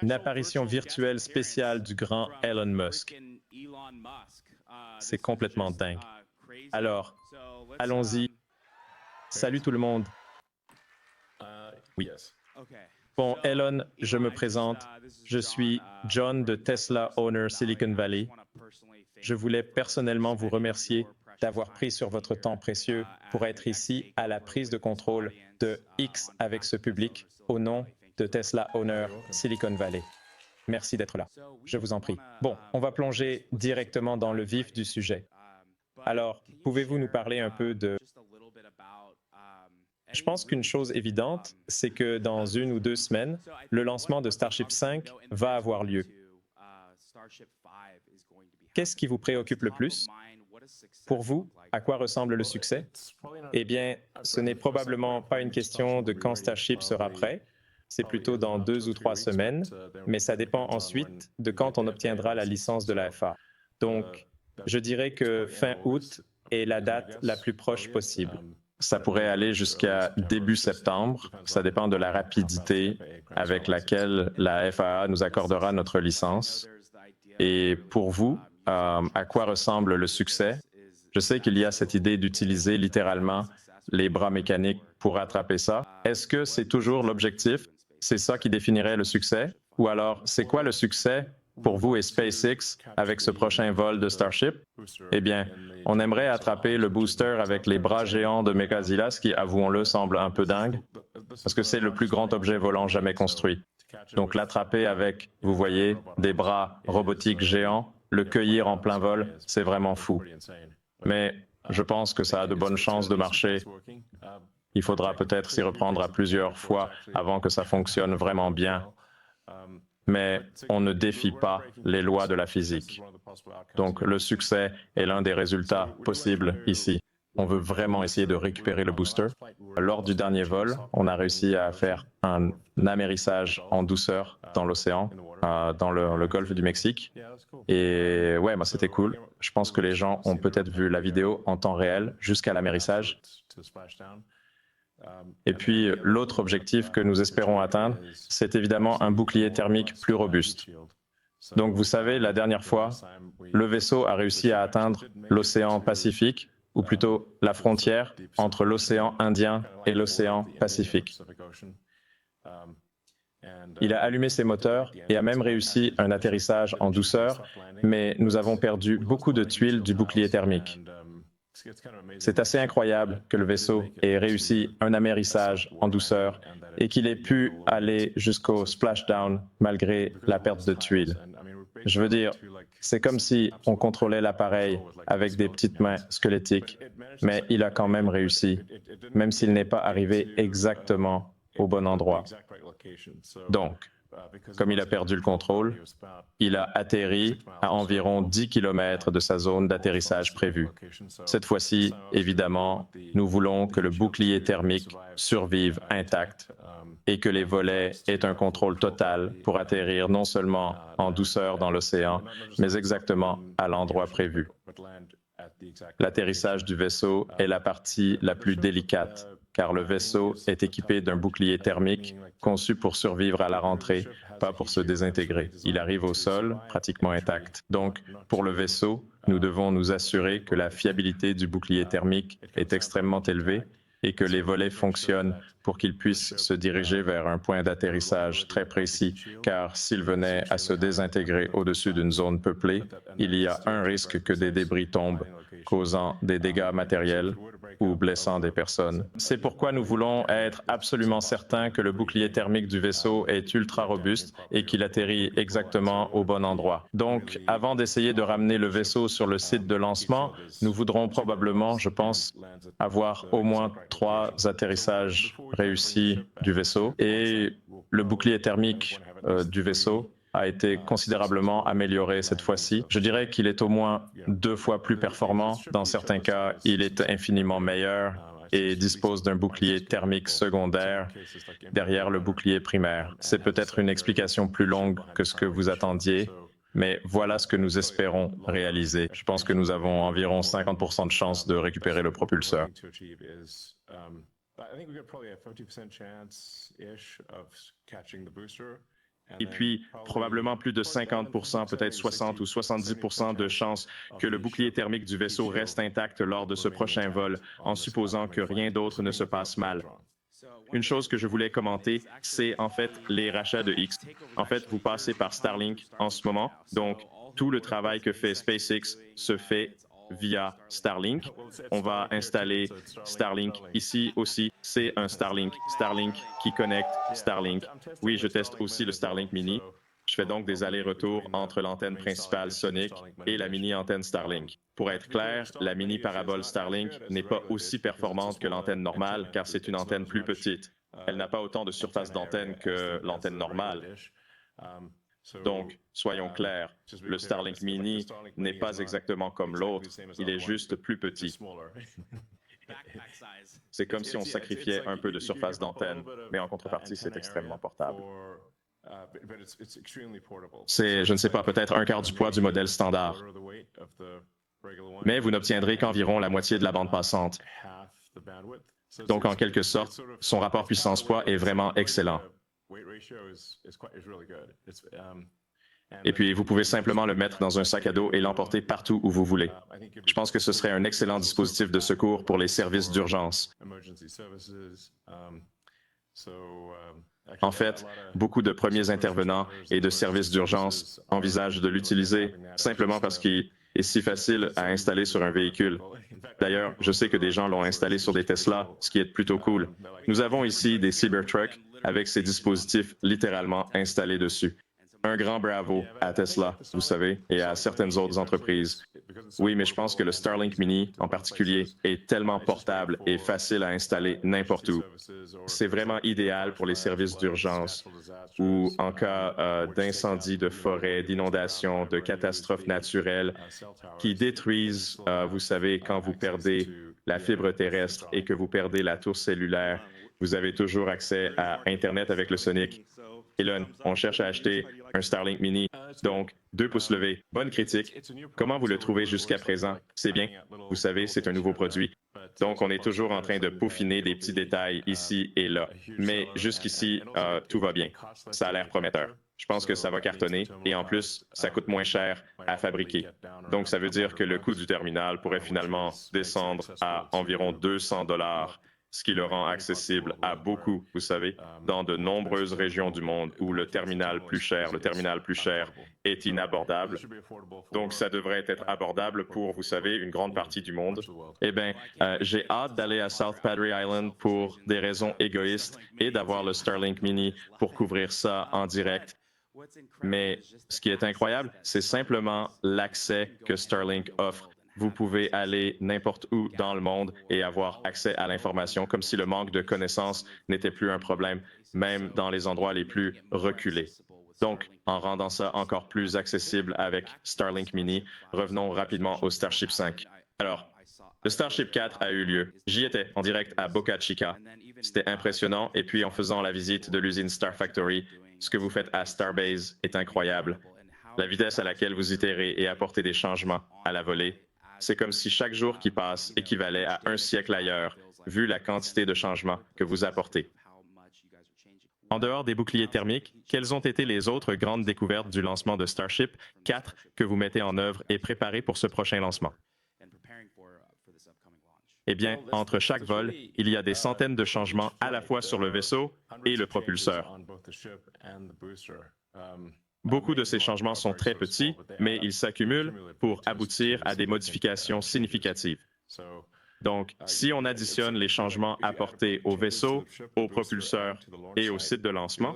Une apparition virtuelle spéciale du grand Elon Musk. C'est complètement dingue. Alors, allons-y. Salut tout le monde. Oui. Bon, Elon, je me présente. Je suis John de Tesla Owner Silicon Valley. Je voulais personnellement vous remercier d'avoir pris sur votre temps précieux pour être ici à la prise de contrôle de X avec ce public au nom de Tesla Owner Silicon Valley. Merci d'être là. Je vous en prie. Bon, on va plonger directement dans le vif du sujet. Alors, pouvez-vous nous parler un peu de... Je pense qu'une chose évidente, c'est que dans 1 ou 2 semaines, le lancement de Starship 5 va avoir lieu. Qu'est-ce qui vous préoccupe le plus? Pour vous, à quoi ressemble le succès? Eh bien, ce n'est probablement pas une question de quand Starship sera prêt, c'est plutôt dans 2 ou 3 semaines, mais ça dépend ensuite de quand on obtiendra la licence de la FAA. Donc, je dirais que fin août est la date la plus proche possible. Ça pourrait aller jusqu'à début septembre. Ça dépend de la rapidité avec laquelle la FAA nous accordera notre licence. Et pour vous, à quoi ressemble le succès? Je sais qu'il y a cette idée d'utiliser littéralement les bras mécaniques pour attraper ça. Est-ce que c'est toujours l'objectif? C'est ça qui définirait le succès? Ou alors, c'est quoi le succès pour vous et SpaceX avec ce prochain vol de Starship? Eh bien, on aimerait attraper le booster avec les bras géants de Megasila, ce qui, avouons-le, semble un peu dingue, parce que c'est le plus grand objet volant jamais construit. Donc l'attraper avec, vous voyez, des bras robotiques géants, le cueillir en plein vol, c'est vraiment fou. Mais je pense que ça a de bonnes chances de marcher. Il faudra peut-être s'y reprendre à plusieurs fois avant que ça fonctionne vraiment bien. Mais on ne défie pas les lois de la physique. Donc le succès est l'un des résultats possibles ici. On veut vraiment essayer de récupérer le booster. Lors du dernier vol, on a réussi à faire un amérissage en douceur dans l'océan, dans le golfe du Mexique. Et ouais, bah, c'était cool. Je pense que les gens ont peut-être vu la vidéo en temps réel jusqu'à l'amérissage. Et puis, l'autre objectif que nous espérons atteindre, c'est évidemment un bouclier thermique plus robuste. Donc, vous savez, la dernière fois, le vaisseau a réussi à atteindre l'océan Pacifique, ou plutôt la frontière entre l'océan Indien et l'océan Pacifique. Il a allumé ses moteurs et a même réussi un atterrissage en douceur, mais nous avons perdu beaucoup de tuiles du bouclier thermique. C'est assez incroyable que le vaisseau ait réussi un amérissage en douceur et qu'il ait pu aller jusqu'au splashdown malgré la perte de tuiles. Je veux dire, c'est comme si on contrôlait l'appareil avec des petites mains squelettiques, mais il a quand même réussi, même s'il n'est pas arrivé exactement au bon endroit. Donc, comme il a perdu le contrôle, il a atterri à environ 10 km de sa zone d'atterrissage prévue. Cette fois-ci, évidemment, nous voulons que le bouclier thermique survive intact et que les volets aient un contrôle total pour atterrir non seulement en douceur dans l'océan, mais exactement à l'endroit prévu. L'atterrissage du vaisseau est la partie la plus délicate, car le vaisseau est équipé d'un bouclier thermique conçu pour survivre à la rentrée, pas pour se désintégrer. Il arrive au sol pratiquement intact. Donc, pour le vaisseau, nous devons nous assurer que la fiabilité du bouclier thermique est extrêmement élevée et que les volets fonctionnent pour qu'ils puissent se diriger vers un point d'atterrissage très précis, car s'ils venaient à se désintégrer au-dessus d'une zone peuplée, il y a un risque que des débris tombent, causant des dégâts matériels ou blessant des personnes. C'est pourquoi nous voulons être absolument certains que le bouclier thermique du vaisseau est ultra robuste et qu'il atterrit exactement au bon endroit. Donc, avant d'essayer de ramener le vaisseau sur le site de lancement, nous voudrons probablement, je pense, avoir au moins 3 atterrissages réussis du vaisseau et le bouclier thermique du vaisseau a été considérablement amélioré cette fois-ci. Je dirais qu'il est au moins 2 fois plus performant. Dans certains cas, il est infiniment meilleur et dispose d'un bouclier thermique secondaire derrière le bouclier primaire. C'est peut-être une explication plus longue que ce que vous attendiez, mais voilà ce que nous espérons réaliser. Je pense que nous avons environ 50% de chances de récupérer le propulseur. Et puis, probablement plus de 50%, peut-être 60 ou 70% de chances que le bouclier thermique du vaisseau reste intact lors de ce prochain vol, en supposant que rien d'autre ne se passe mal. Une chose que je voulais commenter, c'est en fait les rachats de X. En fait, vous passez par Starlink en ce moment, donc tout le travail que fait SpaceX se fait via Starlink. On va installer Starlink ici aussi. C'est un Starlink. Starlink qui connecte Starlink. Oui, je teste aussi le Starlink Mini. Je fais donc des allers-retours entre l'antenne principale sonique et la mini-antenne Starlink. Pour être clair, la mini-parabole Starlink n'est pas aussi performante que l'antenne normale car c'est une antenne plus petite. Elle n'a pas autant de surface d'antenne que l'antenne normale. Donc, soyons clairs, le Starlink Mini n'est pas exactement comme l'autre, il est juste plus petit. C'est comme si on sacrifiait un peu de surface d'antenne, mais en contrepartie, c'est extrêmement portable. C'est, je ne sais pas, peut-être un quart du poids du modèle standard. Mais vous n'obtiendrez qu'environ la moitié de la bande passante. Donc, en quelque sorte, son rapport puissance-poids est vraiment excellent. Et puis, vous pouvez simplement le mettre dans un sac à dos et l'emporter partout où vous voulez. Je pense que ce serait un excellent dispositif de secours pour les services d'urgence. En fait, beaucoup de premiers intervenants et de services d'urgence envisagent de l'utiliser simplement parce qu'il est si facile à installer sur un véhicule. D'ailleurs, je sais que des gens l'ont installé sur des Tesla, ce qui est plutôt cool. Nous avons ici des Cybertruck avec ces dispositifs littéralement installés dessus. Un grand bravo à Tesla, vous savez, et à certaines autres entreprises. Oui, mais je pense que le Starlink Mini, en particulier, est tellement portable et facile à installer n'importe où. C'est vraiment idéal pour les services d'urgence ou en cas d'incendie de forêt, d'inondation, de catastrophes naturelles qui détruisent, vous savez, quand vous perdez la fibre terrestre et que vous perdez la tour cellulaire, vous avez toujours accès à Internet avec le Sonic. Elon, on cherche à acheter un Starlink Mini. Donc, 2 pouces levés. Bonne critique. Comment vous le trouvez jusqu'à présent? C'est bien. Vous savez, c'est un nouveau produit. Donc, on est toujours en train de peaufiner des petits détails ici et là. Mais jusqu'ici, tout va bien. Ça a l'air prometteur. Je pense que ça va cartonner et en plus, ça coûte moins cher à fabriquer. Donc, ça veut dire que le coût du terminal pourrait finalement descendre à environ 200 $, ce qui le rend accessible à beaucoup, vous savez, dans de nombreuses régions du monde où le terminal plus cher est inabordable. Donc, ça devrait être abordable pour, vous savez, une grande partie du monde. Eh bien, j'ai hâte d'aller à South Padre Island pour des raisons égoïstes et d'avoir le Starlink Mini pour couvrir ça en direct. Mais ce qui est incroyable, c'est simplement l'accès que Starlink offre. Vous pouvez aller n'importe où dans le monde et avoir accès à l'information comme si le manque de connaissances n'était plus un problème, même dans les endroits les plus reculés. Donc, en rendant ça encore plus accessible avec Starlink Mini, revenons rapidement au Starship 5. Alors, le Starship 4 a eu lieu. J'y étais en direct à Boca Chica. C'était impressionnant et puis en faisant la visite de l'usine Star Factory, ce que vous faites à Starbase est incroyable. La vitesse à laquelle vous itérez et apportez des changements à la volée, c'est comme si chaque jour qui passe équivalait à un siècle ailleurs, vu la quantité de changements que vous apportez. En dehors des boucliers thermiques, quelles ont été les autres grandes découvertes du lancement de Starship 4 que vous mettez en œuvre et préparez pour ce prochain lancement? Eh bien, entre chaque vol, il y a des centaines de changements à la fois sur le vaisseau et le propulseur. Beaucoup de ces changements sont très petits, mais ils s'accumulent pour aboutir à des modifications significatives. Donc, si on additionne les changements apportés au vaisseau, au propulseur et au site de lancement,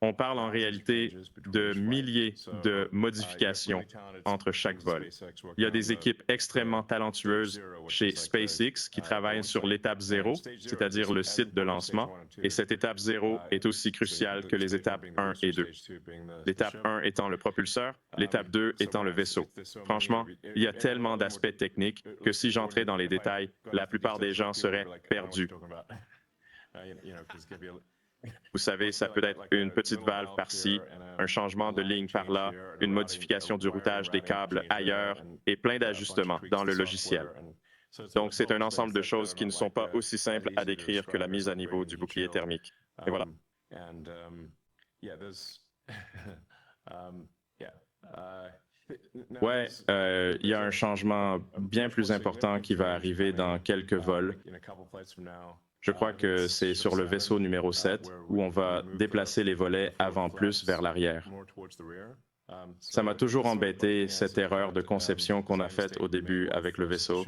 on parle en réalité de milliers de modifications entre chaque vol. Il y a des équipes extrêmement talentueuses chez SpaceX qui travaillent sur l'étape 0, c'est-à-dire le site de lancement, et cette étape 0 est aussi cruciale que les étapes 1 et 2. L'étape 1 étant le propulseur, l'étape 2 étant le vaisseau. Franchement, il y a tellement d'aspects techniques que si j'entrais dans les détails, la plupart des gens seraient perdus. Vous savez, ça peut être une petite valve par-ci, un changement de ligne par-là, une modification du routage des câbles ailleurs et plein d'ajustements dans le logiciel. Donc, c'est un ensemble de choses qui ne sont pas aussi simples à décrire que la mise à niveau du bouclier thermique. Et voilà. Ouais, il y a un changement bien plus important qui va arriver dans quelques vols. Je crois que c'est sur le vaisseau numéro 7 où on va déplacer les volets avant plus vers l'arrière. Ça m'a toujours embêté, cette erreur de conception qu'on a faite au début avec le vaisseau,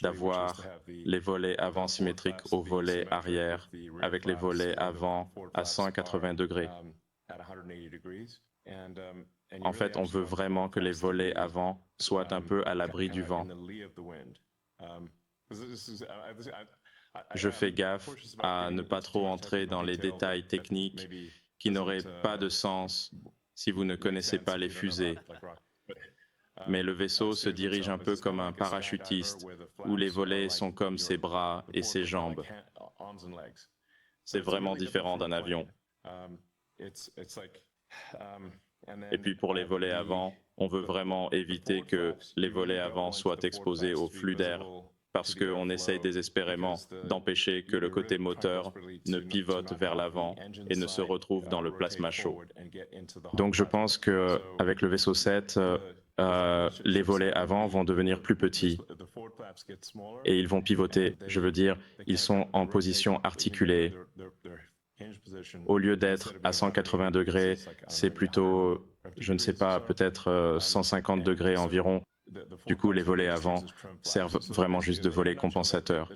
d'avoir les volets avant symétriques aux volets arrière, avec les volets avant à 180 degrés. En fait, on veut vraiment que les volets avant soient un peu à l'abri du vent. Je fais gaffe à ne pas trop entrer dans les détails techniques qui n'auraient pas de sens si vous ne connaissez pas les fusées. Mais le vaisseau se dirige un peu comme un parachutiste, où les volets sont comme ses bras et ses jambes. C'est vraiment différent d'un avion. Et puis pour les volets avant, on veut vraiment éviter que les volets avant soient exposés au flux d'air, parce qu'on essaye désespérément d'empêcher que le côté moteur ne pivote vers l'avant et ne se retrouve dans le plasma chaud. Donc je pense qu'avec le vaisseau 7, les volets avant vont devenir plus petits et ils vont pivoter. Je veux dire, ils sont en position articulée. Au lieu d'être à 180 degrés, c'est plutôt, je ne sais pas, peut-être 150 degrés environ. Du coup, les volets avant servent vraiment juste de volets compensateurs.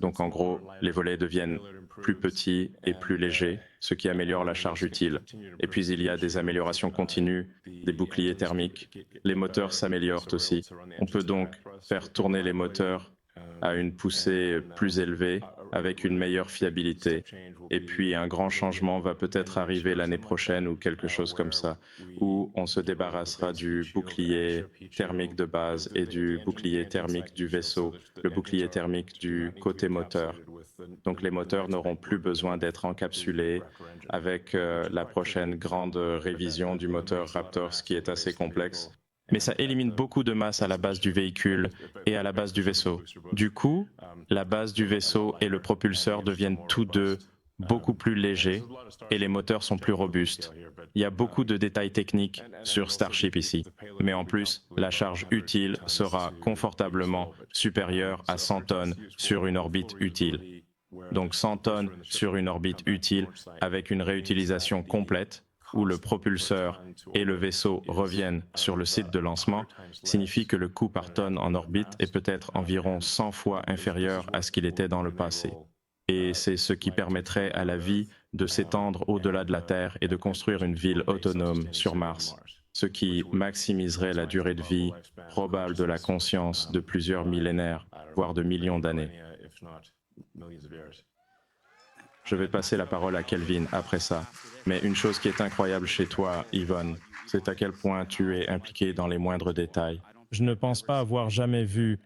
Donc en gros, les volets deviennent plus petits et plus légers, ce qui améliore la charge utile. Et puis il y a des améliorations continues, des boucliers thermiques. Les moteurs s'améliorent aussi. On peut donc faire tourner les moteurs à une poussée plus élevée, avec une meilleure fiabilité. Et puis un grand changement va peut-être arriver l'année prochaine ou quelque chose comme ça, où on se débarrassera du bouclier thermique de base et du bouclier thermique du vaisseau, le bouclier thermique du côté moteur. Donc les moteurs n'auront plus besoin d'être encapsulés avec la prochaine grande révision du moteur Raptor, ce qui est assez complexe. Mais ça élimine beaucoup de masse à la base du véhicule et à la base du vaisseau. Du coup, la base du vaisseau et le propulseur deviennent tous deux beaucoup plus légers et les moteurs sont plus robustes. Il y a beaucoup de détails techniques sur Starship ici, mais en plus, la charge utile sera confortablement supérieure à 100 tonnes sur une orbite utile. Donc 100 tonnes sur une orbite utile avec une réutilisation complète, où le propulseur et le vaisseau reviennent sur le site de lancement, signifie que le coût par tonne en orbite est peut-être environ 100 fois inférieur à ce qu'il était dans le passé. Et c'est ce qui permettrait à la vie de s'étendre au-delà de la Terre et de construire une ville autonome sur Mars, ce qui maximiserait la durée de vie probable de la conscience de plusieurs millénaires, voire de millions d'années. Je vais passer la parole à Kelvin après ça. Mais une chose qui est incroyable chez toi, Yvonne, c'est à quel point tu es impliqué dans les moindres détails. Je ne pense pas avoir jamais vu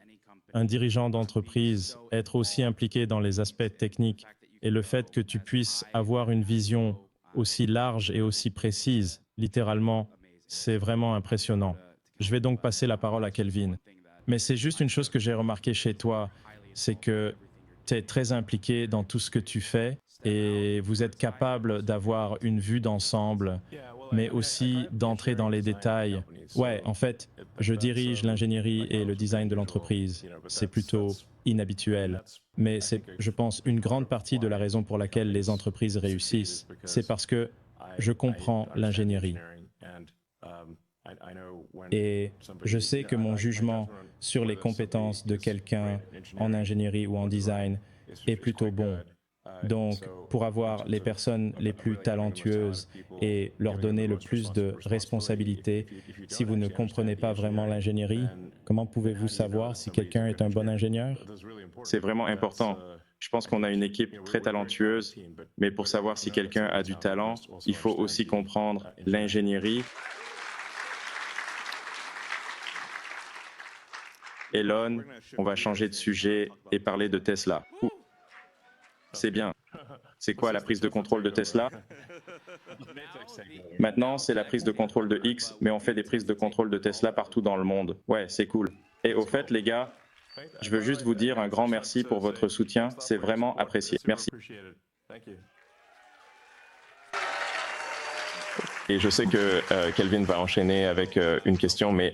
un dirigeant d'entreprise être aussi impliqué dans les aspects techniques, et le fait que tu puisses avoir une vision aussi large et aussi précise, littéralement, c'est vraiment impressionnant. Je vais donc passer la parole à Kelvin. Mais c'est juste une chose que j'ai remarqué chez toi, c'est que tu es très impliqué dans tout ce que tu fais et vous êtes capable d'avoir une vue d'ensemble, mais aussi d'entrer dans les détails. Ouais, en fait, je dirige l'ingénierie et le design de l'entreprise. C'est plutôt inhabituel. Mais c'est, je pense, une grande partie de la raison pour laquelle les entreprises réussissent. C'est parce que je comprends l'ingénierie. Et je sais que mon jugement sur les compétences de quelqu'un en ingénierie ou en design est plutôt bon. Donc, pour avoir les personnes les plus talentueuses et leur donner le plus de responsabilités, si vous ne comprenez pas vraiment l'ingénierie, comment pouvez-vous savoir si quelqu'un est un bon ingénieur? C'est vraiment important. Je pense qu'on a une équipe très talentueuse, mais pour savoir si quelqu'un a du talent, il faut aussi comprendre l'ingénierie. Elon, on va changer de sujet et parler de Tesla. C'est bien. C'est quoi la prise de contrôle de Tesla? Maintenant, c'est la prise de contrôle de X, mais on fait des prises de contrôle de Tesla partout dans le monde. Ouais, c'est cool. Et au fait, les gars, je veux juste vous dire un grand merci pour votre soutien. C'est vraiment apprécié. Merci. Et je sais que Kelvin va enchaîner avec une question, mais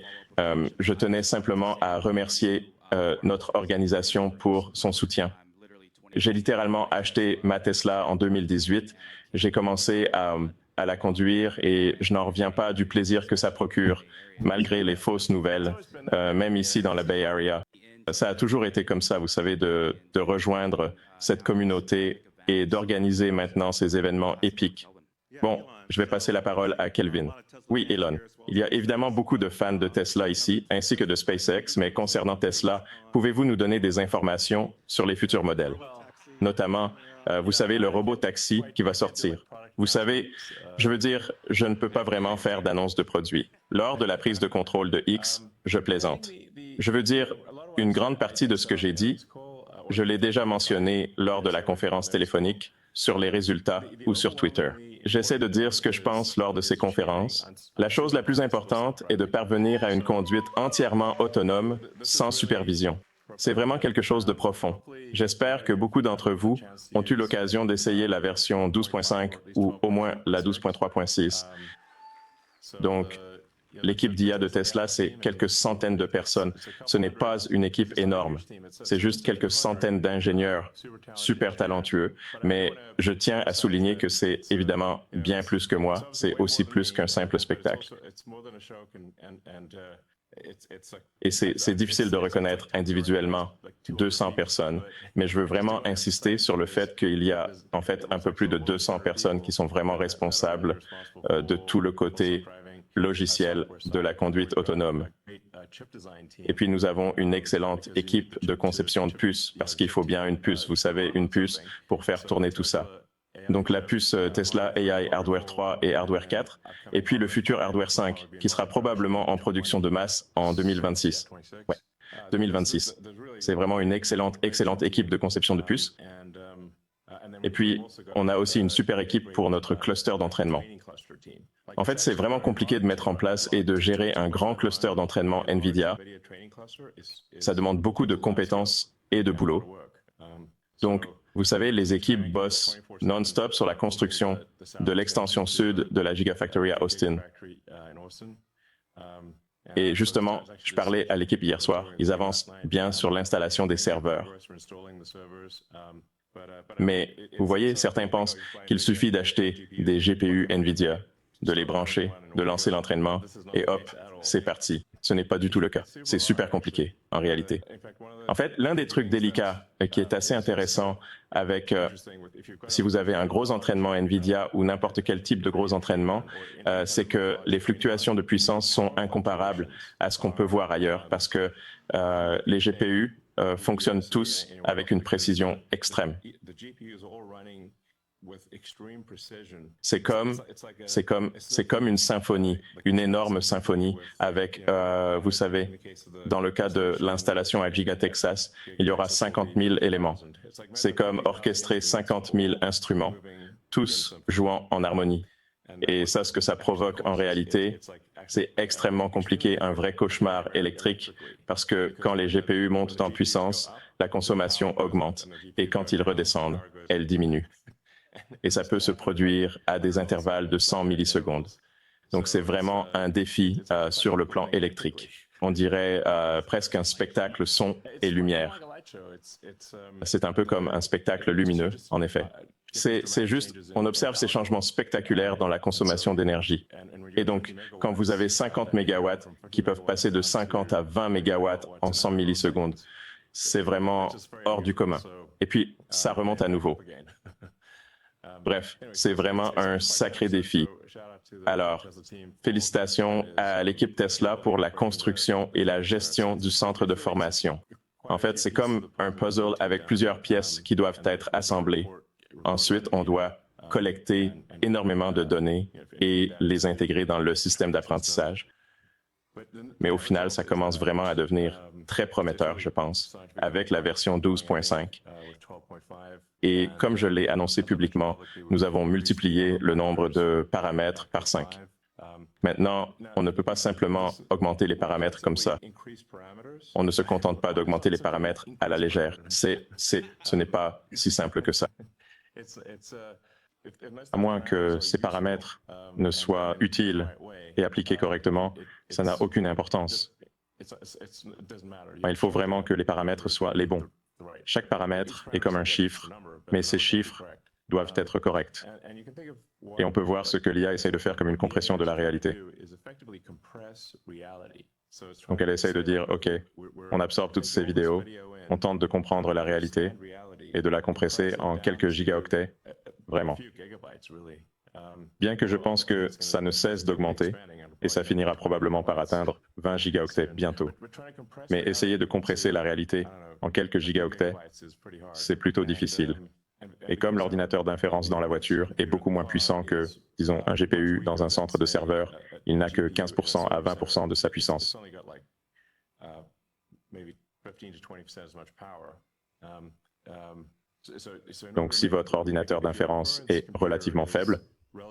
je tenais simplement à remercier notre organisation pour son soutien. J'ai littéralement acheté ma Tesla en 2018. J'ai commencé à la conduire et je n'en reviens pas du plaisir que ça procure, malgré les fausses nouvelles, même ici dans la Bay Area. Ça a toujours été comme ça, vous savez, de rejoindre cette communauté et d'organiser maintenant ces événements épiques. Bon, je vais passer la parole à Kelvin. Oui, Elon. Il y a évidemment beaucoup de fans de Tesla ici, ainsi que de SpaceX, mais concernant Tesla, pouvez-vous nous donner des informations sur les futurs modèles? Notamment, vous savez, le robot taxi qui va sortir. Vous savez, je veux dire, je ne peux pas vraiment faire d'annonce de produit. Lors de la prise de contrôle de X, je plaisante. Je veux dire, une grande partie de ce que j'ai dit, je l'ai déjà mentionné lors de la conférence téléphonique, sur les résultats ou sur Twitter. J'essaie de dire ce que je pense lors de ces conférences. La chose la plus importante est de parvenir à une conduite entièrement autonome, sans supervision. C'est vraiment quelque chose de profond. J'espère que beaucoup d'entre vous ont eu l'occasion d'essayer la version 12.5 ou au moins la 12.3.6. Donc, l'équipe d'IA de Tesla, c'est quelques centaines de personnes. Ce n'est pas une équipe énorme. C'est juste quelques centaines d'ingénieurs super talentueux. Mais je tiens à souligner que c'est évidemment bien plus que moi. C'est aussi plus qu'un simple spectacle. Et c'est difficile de reconnaître individuellement 200 personnes, mais je veux vraiment insister sur le fait qu'il y a en fait un peu plus de 200 personnes qui sont vraiment responsables de tout le côté logiciel de la conduite autonome. Et puis nous avons une excellente équipe de conception de puces, parce qu'il faut bien une puce, vous savez, une puce pour faire tourner tout ça. Donc la puce Tesla AI Hardware 3 et Hardware 4, et puis le futur Hardware 5, qui sera probablement en production de masse en 2026. Ouais, 2026. C'est vraiment une excellente équipe de conception de puces. Et puis, on a aussi une super équipe pour notre cluster d'entraînement. En fait, c'est vraiment compliqué de mettre en place et de gérer un grand cluster d'entraînement NVIDIA. Ça demande beaucoup de compétences et de boulot. Donc, vous savez, les équipes bossent non-stop sur la construction de l'extension sud de la Gigafactory à Austin. Et justement, je parlais à l'équipe hier soir, ils avancent bien sur l'installation des serveurs. Mais vous voyez, certains pensent qu'il suffit d'acheter des GPU NVIDIA, de les brancher, de lancer l'entraînement, et hop, c'est parti. Ce n'est pas du tout le cas. C'est super compliqué, en réalité. En fait, l'un des trucs délicats qui est assez intéressant avec, si vous avez un gros entraînement NVIDIA ou n'importe quel type de gros entraînement, c'est que les fluctuations de puissance sont incomparables à ce qu'on peut voir ailleurs, parce que les GPU fonctionnent tous avec une précision extrême. C'est comme une symphonie, une énorme symphonie avec, vous savez, dans le cas de l'installation à Giga Texas, il y aura 50 000 éléments. C'est comme orchestrer 50 000 instruments, tous jouant en harmonie. Et ça, ce que ça provoque en réalité, c'est extrêmement compliqué, un vrai cauchemar électrique, parce que quand les GPU montent en puissance, la consommation augmente, et quand ils redescendent, elle diminue. Et ça peut se produire à des intervalles de 100 millisecondes. Donc c'est vraiment un défi sur le plan électrique. On dirait presque un spectacle son et lumière. C'est un peu comme un spectacle lumineux, en effet. C'est juste, on observe ces changements spectaculaires dans la consommation d'énergie. Et donc, quand vous avez 50 mégawatts qui peuvent passer de 50 à 20 mégawatts en 100 millisecondes, c'est vraiment hors du commun. Et puis, ça remonte à nouveau. Bref, c'est vraiment un sacré défi. Alors, félicitations à l'équipe Tesla pour la construction et la gestion du centre de formation. En fait, c'est comme un puzzle avec plusieurs pièces qui doivent être assemblées. Ensuite, on doit collecter énormément de données et les intégrer dans le système d'apprentissage. Mais au final, ça commence vraiment à devenir très prometteur, je pense, avec la version 12.5. Et comme je l'ai annoncé publiquement, nous avons multiplié le nombre de paramètres par 5. Maintenant, on ne peut pas simplement augmenter les paramètres comme ça. On ne se contente pas d'augmenter les paramètres à la légère. Ce n'est pas si simple que ça. À moins que ces paramètres ne soient utiles et appliqués correctement, ça n'a aucune importance. Il faut vraiment que les paramètres soient les bons. Chaque paramètre est comme un chiffre, mais ces chiffres doivent être corrects. Et on peut voir ce que l'IA essaie de faire comme une compression de la réalité. Donc elle essaie de dire, OK, on absorbe toutes ces vidéos, on tente de comprendre la réalité et de la compresser en quelques gigaoctets, vraiment. Bien que je pense que ça ne cesse d'augmenter, et ça finira probablement par atteindre 20 gigaoctets bientôt. Mais essayer de compresser la réalité en quelques gigaoctets, c'est plutôt difficile. Et comme l'ordinateur d'inférence dans la voiture est beaucoup moins puissant que, disons, un GPU dans un centre de serveur, il n'a que 15% à 20% de sa puissance. Donc si votre ordinateur d'inférence est relativement faible,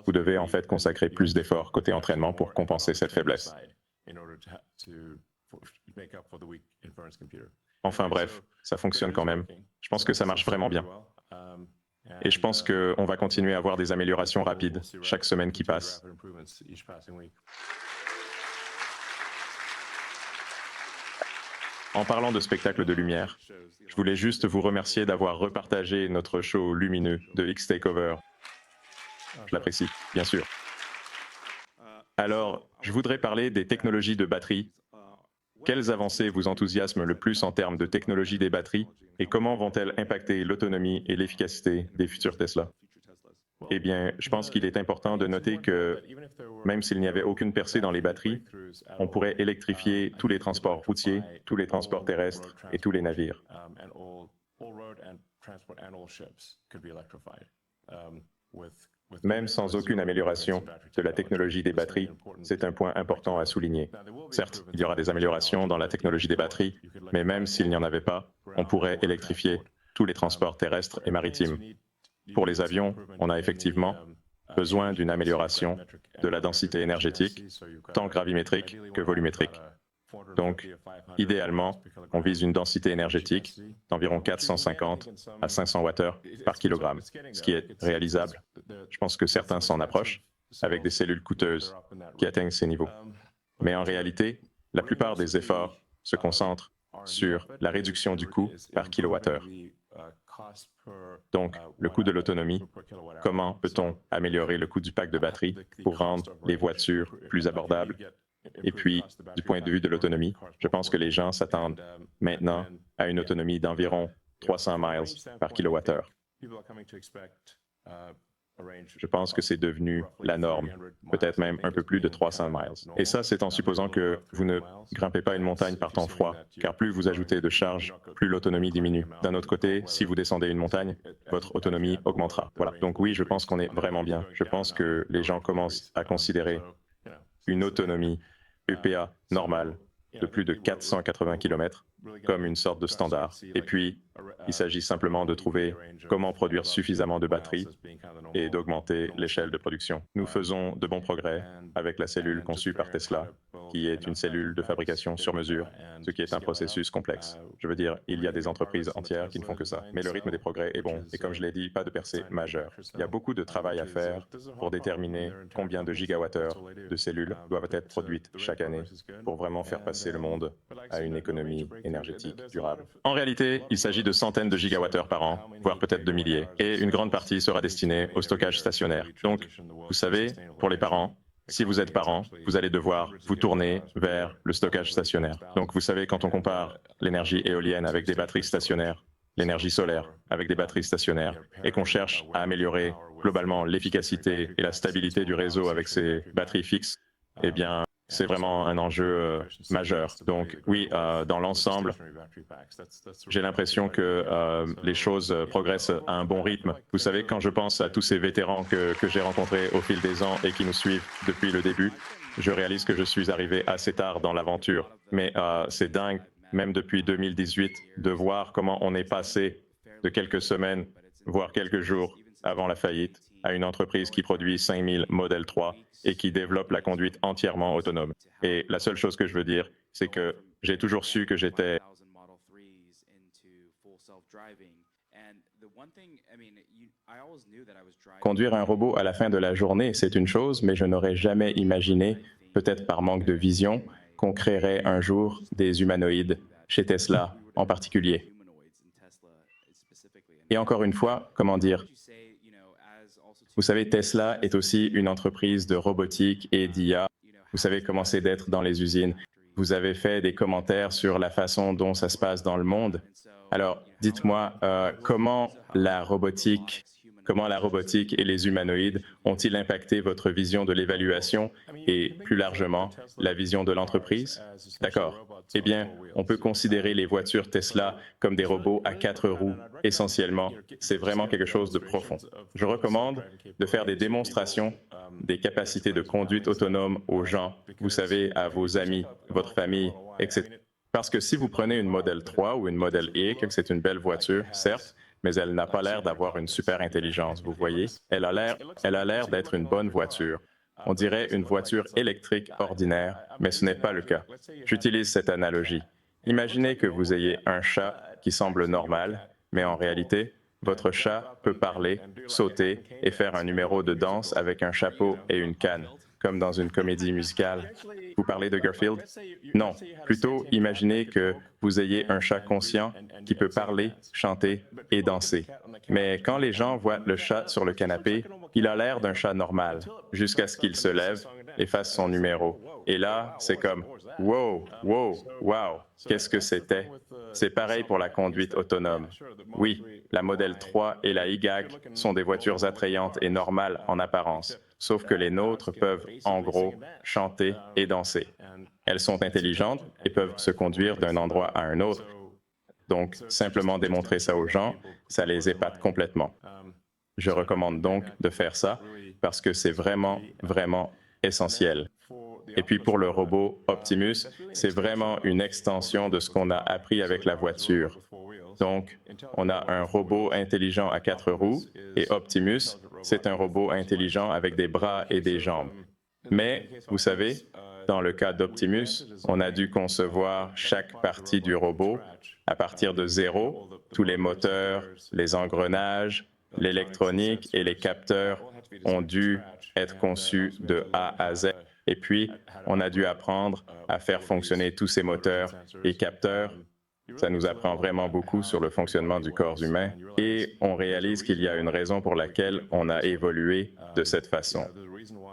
vous devez en fait consacrer plus d'efforts côté entraînement pour compenser cette faiblesse. Enfin bref, ça fonctionne quand même. Je pense que ça marche vraiment bien. Et je pense qu'on va continuer à avoir des améliorations rapides chaque semaine qui passe. En parlant de spectacle de lumière, je voulais juste vous remercier d'avoir repartagé notre show lumineux de X-Takeover. Je l'apprécie, bien sûr. Alors, je voudrais parler des technologies de batterie. Quelles avancées vous enthousiasment le plus en termes de technologie des batteries et comment vont-elles impacter l'autonomie et l'efficacité des futurs Tesla? Eh bien, je pense qu'il est important de noter que, même s'il n'y avait aucune percée dans les batteries, on pourrait électrifier tous les transports routiers, tous les transports terrestres et tous les navires. Même sans aucune amélioration de la technologie des batteries, c'est un point important à souligner. Certes, il y aura des améliorations dans la technologie des batteries, mais même s'il n'y en avait pas, on pourrait électrifier tous les transports terrestres et maritimes. Pour les avions, on a effectivement besoin d'une amélioration de la densité énergétique, tant gravimétrique que volumétrique. Donc, idéalement, on vise une densité énergétique d'environ 450 à 500 Wh par kilogramme, ce qui est réalisable. Je pense que certains s'en approchent, avec des cellules coûteuses qui atteignent ces niveaux. Mais en réalité, la plupart des efforts se concentrent sur la réduction du coût par kilowattheure. Donc, le coût de l'autonomie, comment peut-on améliorer le coût du pack de batterie pour rendre les voitures plus abordables? Et puis, du point de vue de l'autonomie, je pense que les gens s'attendent maintenant à une autonomie d'environ 300 miles par kilowattheure. Je pense que c'est devenu la norme, peut-être même un peu plus de 300 miles. Et ça, c'est en supposant que vous ne grimpez pas une montagne par temps froid, car plus vous ajoutez de charge, plus l'autonomie diminue. D'un autre côté, si vous descendez une montagne, votre autonomie augmentera. Voilà. Donc oui, je pense qu'on est vraiment bien. Je pense que les gens commencent à considérer une autonomie EPA normale de plus de 480 km comme une sorte de standard. Et puis, il s'agit simplement de trouver comment produire suffisamment de batteries et d'augmenter l'échelle de production. Nous faisons de bons progrès avec la cellule conçue par Tesla, qui est une cellule de fabrication sur mesure, ce qui est un processus complexe. Je veux dire, il y a des entreprises entières qui ne font que ça. Mais le rythme des progrès est bon, et comme je l'ai dit, pas de percée majeure. Il y a beaucoup de travail à faire pour déterminer combien de gigawattheures de cellules doivent être produites chaque année pour vraiment faire passer le monde à une économie énergétique durable. En réalité, il s'agit de centaines de gigawattheures par an, voire peut-être de milliers, et une grande partie sera destinée au stockage stationnaire. Donc, vous savez, pour les parents, si vous êtes parent, vous allez devoir vous tourner vers le stockage stationnaire. Donc, vous savez, quand on compare l'énergie éolienne avec des batteries stationnaires, l'énergie solaire avec des batteries stationnaires, et qu'on cherche à améliorer globalement l'efficacité et la stabilité du réseau avec ces batteries fixes, eh bien, c'est vraiment un enjeu majeur. Donc oui, dans l'ensemble, j'ai l'impression que les choses progressent à un bon rythme. Vous savez, quand je pense à tous ces vétérans que j'ai rencontrés au fil des ans et qui nous suivent depuis le début, je réalise que je suis arrivé assez tard dans l'aventure. Mais c'est dingue, même depuis 2018, de voir comment on est passé de quelques semaines, voire quelques jours avant la faillite, à une entreprise qui produit 5000 Model 3 et qui développe la conduite entièrement autonome. Et la seule chose que je veux dire, c'est que j'ai toujours su que j'étais Conduire un robot à la fin de la journée, c'est une chose, mais je n'aurais jamais imaginé, peut-être par manque de vision, qu'on créerait un jour des humanoïdes, chez Tesla en particulier. Et encore une fois, comment dire, vous savez, Tesla est aussi une entreprise de robotique et d'IA. Vous savez comment c'est d'être dans les usines. Vous avez fait des commentaires sur la façon dont ça se passe dans le monde. Alors, dites-moi, comment la robotique et les humanoïdes ont-ils impacté votre vision de l'évaluation et, plus largement, la vision de l'entreprise? D'accord. Eh bien, on peut considérer les voitures Tesla comme des robots à 4 roues, essentiellement. C'est vraiment quelque chose de profond. Je recommande de faire des démonstrations des capacités de conduite autonome aux gens, vous savez, à vos amis, votre famille, etc. Parce que si vous prenez une Model 3 ou une Model X, c'est une belle voiture, certes, mais elle n'a pas l'air d'avoir une super intelligence, vous voyez. Elle a l'air d'être une bonne voiture. On dirait une voiture électrique ordinaire, mais ce n'est pas le cas. J'utilise cette analogie. Imaginez que vous ayez un chat qui semble normal, mais en réalité, votre chat peut parler, sauter et faire un numéro de danse avec un chapeau et une canne, comme dans une comédie musicale. Vous parlez de Garfield? Non, plutôt imaginez que vous ayez un chat conscient qui peut parler, chanter et danser. Mais quand les gens voient le chat sur le canapé, il a l'air d'un chat normal, jusqu'à ce qu'il se lève et fasse son numéro. Et là, c'est comme « wow, wow, wow, qu'est-ce que c'était ?» C'est pareil pour la conduite autonome. Oui, la Model 3 et la Y sont des voitures attrayantes et normales en apparence, sauf que les nôtres peuvent, en gros, chanter et danser. Elles sont intelligentes et peuvent se conduire d'un endroit à un autre. Donc, simplement démontrer ça aux gens, ça les épate complètement. Je recommande donc de faire ça parce que c'est vraiment, vraiment essentiel. Et puis pour le robot Optimus, c'est vraiment une extension de ce qu'on a appris avec la voiture. Donc, on a un robot intelligent à 4 roues et Optimus, c'est un robot intelligent avec des bras et des jambes. Mais, vous savez, dans le cas d'Optimus, on a dû concevoir chaque partie du robot à partir de zéro, tous les moteurs, les engrenages, l'électronique et les capteurs ont dû être conçus de A à Z. Et puis, on a dû apprendre à faire fonctionner tous ces moteurs et capteurs. Ça nous apprend vraiment beaucoup sur le fonctionnement du corps humain et on réalise qu'il y a une raison pour laquelle on a évolué de cette façon.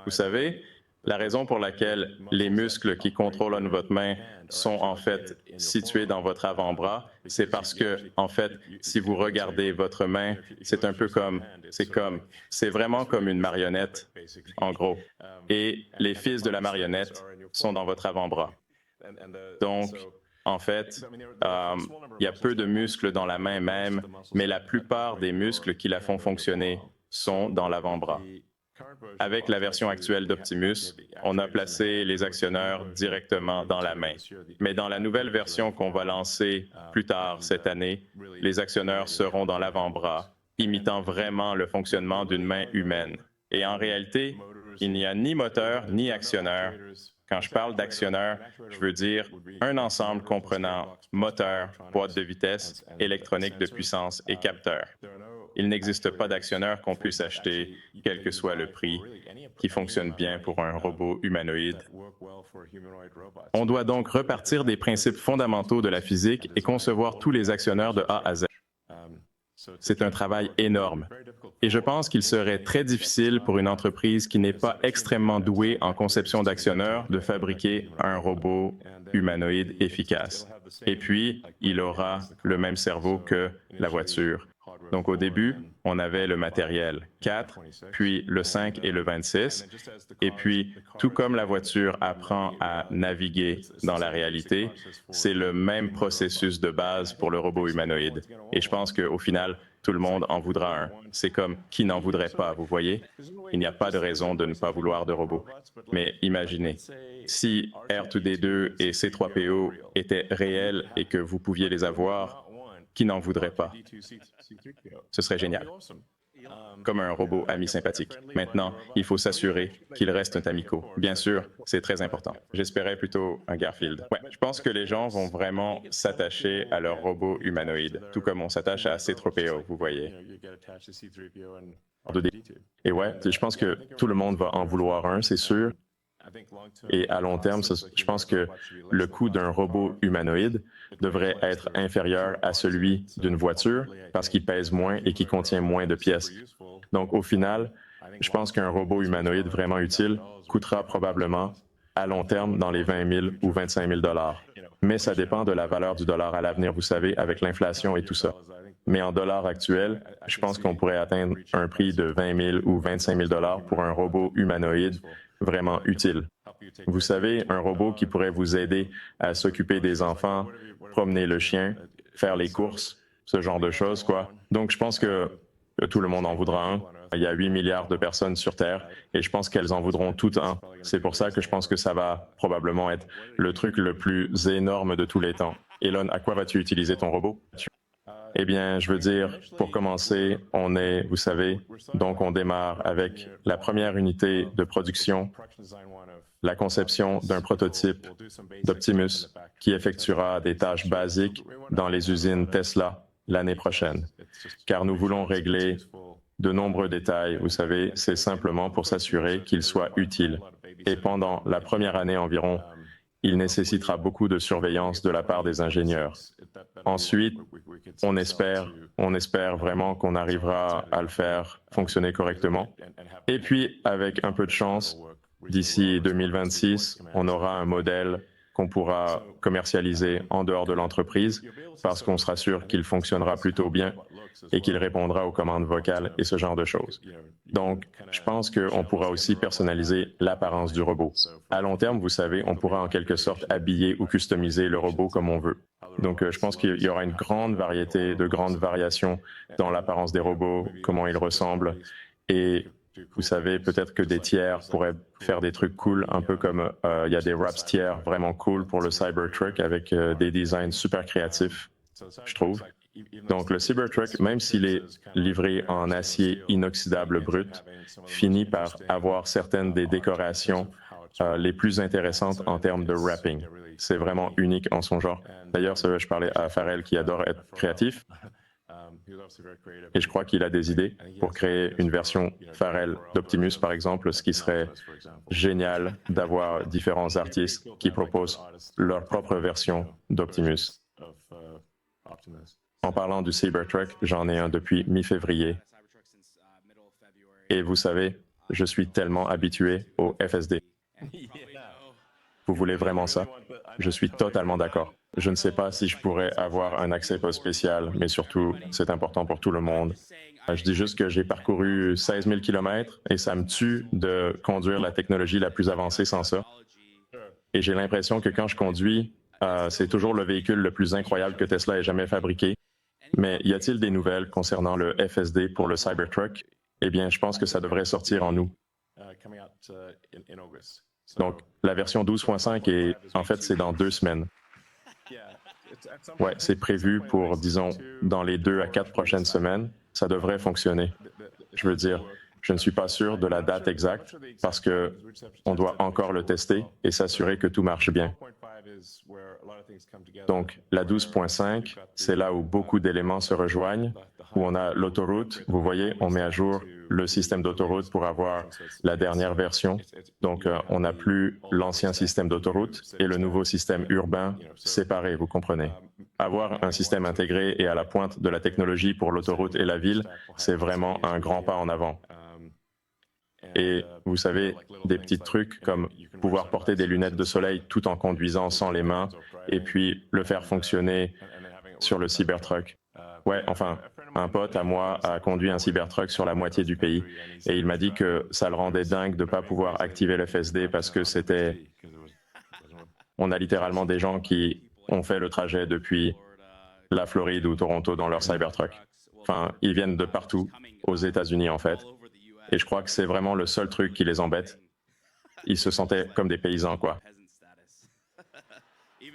Vous savez, la raison pour laquelle les muscles qui contrôlent votre main sont en fait situés dans votre avant-bras, c'est parce que, en fait, si vous regardez votre main, c'est vraiment comme une marionnette, en gros. Et les fils de la marionnette sont dans votre avant-bras. Donc, en fait, il y a peu de muscles dans la main même, mais la plupart des muscles qui la font fonctionner sont dans l'avant-bras. Avec la version actuelle d'Optimus, on a placé les actionneurs directement dans la main. Mais dans la nouvelle version qu'on va lancer plus tard cette année, les actionneurs seront dans l'avant-bras, imitant vraiment le fonctionnement d'une main humaine. Et en réalité, il n'y a ni moteur ni actionneur. Quand je parle d'actionneur, je veux dire un ensemble comprenant moteur, boîte de vitesse, électronique de puissance et capteur. Il n'existe pas d'actionneur qu'on puisse acheter, quel que soit le prix, qui fonctionne bien pour un robot humanoïde. On doit donc repartir des principes fondamentaux de la physique et concevoir tous les actionneurs de A à Z. C'est un travail énorme. Et je pense qu'il serait très difficile pour une entreprise qui n'est pas extrêmement douée en conception d'actionneurs de fabriquer un robot humanoïde efficace. Et puis, il aura le même cerveau que la voiture. Donc au début, on avait le matériel 4, puis le 5 et le 26. Et puis, tout comme la voiture apprend à naviguer dans la réalité, c'est le même processus de base pour le robot humanoïde. Et je pense qu'au final, tout le monde en voudra un. C'est comme qui n'en voudrait pas, vous voyez? Il n'y a pas de raison de ne pas vouloir de robots. Mais imaginez, si R2D2 et C3PO étaient réels et que vous pouviez les avoir, qui n'en voudrait pas? Ce serait génial. comme un robot ami sympathique. Maintenant, il faut s'assurer qu'il reste amicaux. Bien sûr, c'est très important. J'espérais plutôt un Garfield. Ouais, je pense que les gens vont vraiment s'attacher à leur robot humanoïde, tout comme on s'attache à C-3PO, vous voyez. Et ouais, je pense que tout le monde va en vouloir un, c'est sûr. Et à long terme, je pense que le coût d'un robot humanoïde devrait être inférieur à celui d'une voiture parce qu'il pèse moins et qu'il contient moins de pièces. Donc, au final, je pense qu'un robot humanoïde vraiment utile coûtera probablement à long terme dans les 20 000 ou 25 000 dollars. Mais ça dépend de la valeur du dollar à l'avenir, vous savez, avec l'inflation et tout ça. Mais en dollars actuels, je pense qu'on pourrait atteindre un prix de 20 000 ou 25 000 dollars pour un robot humanoïde vraiment utile. Vous savez, un robot qui pourrait vous aider à s'occuper des enfants, promener le chien, faire les courses, ce genre de choses, quoi. Donc, je pense que tout le monde en voudra un. Il y a 8 milliards de personnes sur Terre et je pense qu'elles en voudront toutes un. C'est pour ça que je pense que ça va probablement être le truc le plus énorme de tous les temps. Elon, à quoi vas-tu utiliser ton robot? Eh bien, je veux dire, pour commencer, on est, vous savez, donc on démarre avec la première unité de production, la conception d'un prototype d'Optimus qui effectuera des tâches basiques dans les usines Tesla l'année prochaine. Car nous voulons régler de nombreux détails, vous savez, c'est simplement pour s'assurer qu'il soit utile. Et pendant la première année environ, il nécessitera beaucoup de surveillance de la part des ingénieurs. Ensuite, on espère vraiment qu'on arrivera à le faire fonctionner correctement. Et puis, avec un peu de chance, d'ici 2026, on aura un modèle qu'on pourra commercialiser en dehors de l'entreprise parce qu'on sera sûr qu'il fonctionnera plutôt bien et qu'il répondra aux commandes vocales et ce genre de choses. Donc, je pense qu'on pourra aussi personnaliser l'apparence du robot. À long terme, vous savez, on pourra en quelque sorte habiller ou customiser le robot comme on veut. Donc, je pense qu'il y aura une grande variété, de grandes variations dans l'apparence des robots, comment ils ressemblent. Et vous savez, peut-être que des tiers pourraient faire des trucs cool, un peu comme il y a des wraps tiers vraiment cool pour le Cybertruck avec des designs super créatifs, je trouve. Donc, le Cybertruck, même s'il est livré en acier inoxydable brut, finit par avoir certaines des décorations les plus intéressantes en termes de wrapping. C'est vraiment unique en son genre. D'ailleurs, je parlais à Farrell qui adore être créatif. Et je crois qu'il a des idées pour créer une version Farrell d'Optimus, par exemple, ce qui serait génial d'avoir différents artistes qui proposent leur propre version d'Optimus. En parlant du Cybertruck, j'en ai un depuis mi-février. Et vous savez, je suis tellement habitué au FSD. Vous voulez vraiment ça? Je suis totalement d'accord. Je ne sais pas si je pourrais avoir un accès post spécial, mais surtout, c'est important pour tout le monde. Je dis juste que j'ai parcouru 16 000 km et ça me tue de conduire la technologie la plus avancée sans ça. Et j'ai l'impression que quand je conduis, c'est toujours le véhicule le plus incroyable que Tesla ait jamais fabriqué. Mais y a-t-il des nouvelles concernant le FSD pour le Cybertruck? Eh bien, je pense que ça devrait sortir en août. Donc, la version 12.5 est, en fait, c'est dans 2 semaines. Ouais, c'est prévu pour, disons, dans les 2 à 4 prochaines semaines. Ça devrait fonctionner. Je veux dire, je ne suis pas sûr de la date exacte parce que on doit encore le tester et s'assurer que tout marche bien. Donc, la 12.5, c'est là où beaucoup d'éléments se rejoignent, où on a l'autoroute. Vous voyez, on met à jour le système d'autoroute pour avoir la dernière version. Donc, on n'a plus l'ancien système d'autoroute et le nouveau système urbain séparé, vous comprenez. Avoir un système intégré et à la pointe de la technologie pour l'autoroute et la ville, c'est vraiment un grand pas en avant. Et vous savez, des petits trucs comme pouvoir porter des lunettes de soleil tout en conduisant sans les mains et puis le faire fonctionner sur le Cybertruck. Ouais, enfin, un pote à moi a conduit un Cybertruck sur la moitié du pays et il m'a dit que ça le rendait dingue de ne pas pouvoir activer le FSD parce que c'était... On a littéralement des gens qui ont fait le trajet depuis la Floride ou Toronto dans leur Cybertruck. Enfin, ils viennent de partout, aux États-Unis en fait. Et je crois que c'est vraiment le seul truc qui les embête. Ils se sentaient comme des paysans, quoi.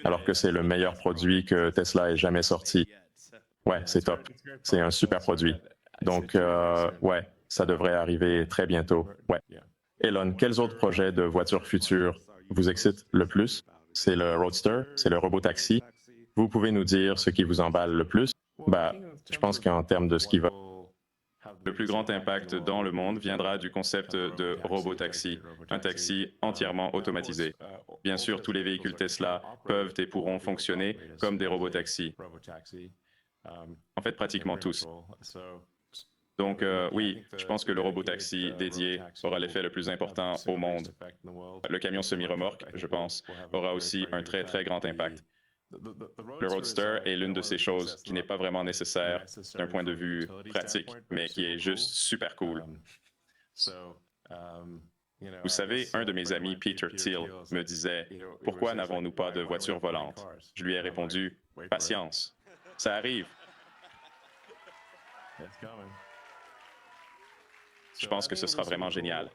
Alors que c'est le meilleur produit que Tesla ait jamais sorti. Ouais, c'est top. C'est un super produit. Donc, ouais, ça devrait arriver très bientôt. Ouais. Elon, quels autres projets de voitures futures vous excitent le plus? C'est le Roadster? C'est le robot-taxi? Vous pouvez nous dire ce qui vous emballe le plus? Bah, je pense qu'en termes de ce qui va... Le plus grand impact dans le monde viendra du concept de robot-taxi, un taxi entièrement automatisé. Bien sûr, tous les véhicules Tesla peuvent et pourront fonctionner comme des robots-taxis. En fait, pratiquement tous. Donc, oui, je pense que le robot-taxi dédié aura l'effet le plus important au monde. Le camion semi-remorque, je pense, aura aussi un très, très grand impact. Le Roadster est l'une de ces choses qui n'est pas vraiment nécessaire d'un point de vue pratique, mais qui est juste super cool. Vous savez, un de mes amis, Peter Thiel, me disait « Pourquoi n'avons-nous pas de voiture volante ?» Je lui ai répondu « Patience, ça arrive. » Je pense que ce sera vraiment génial.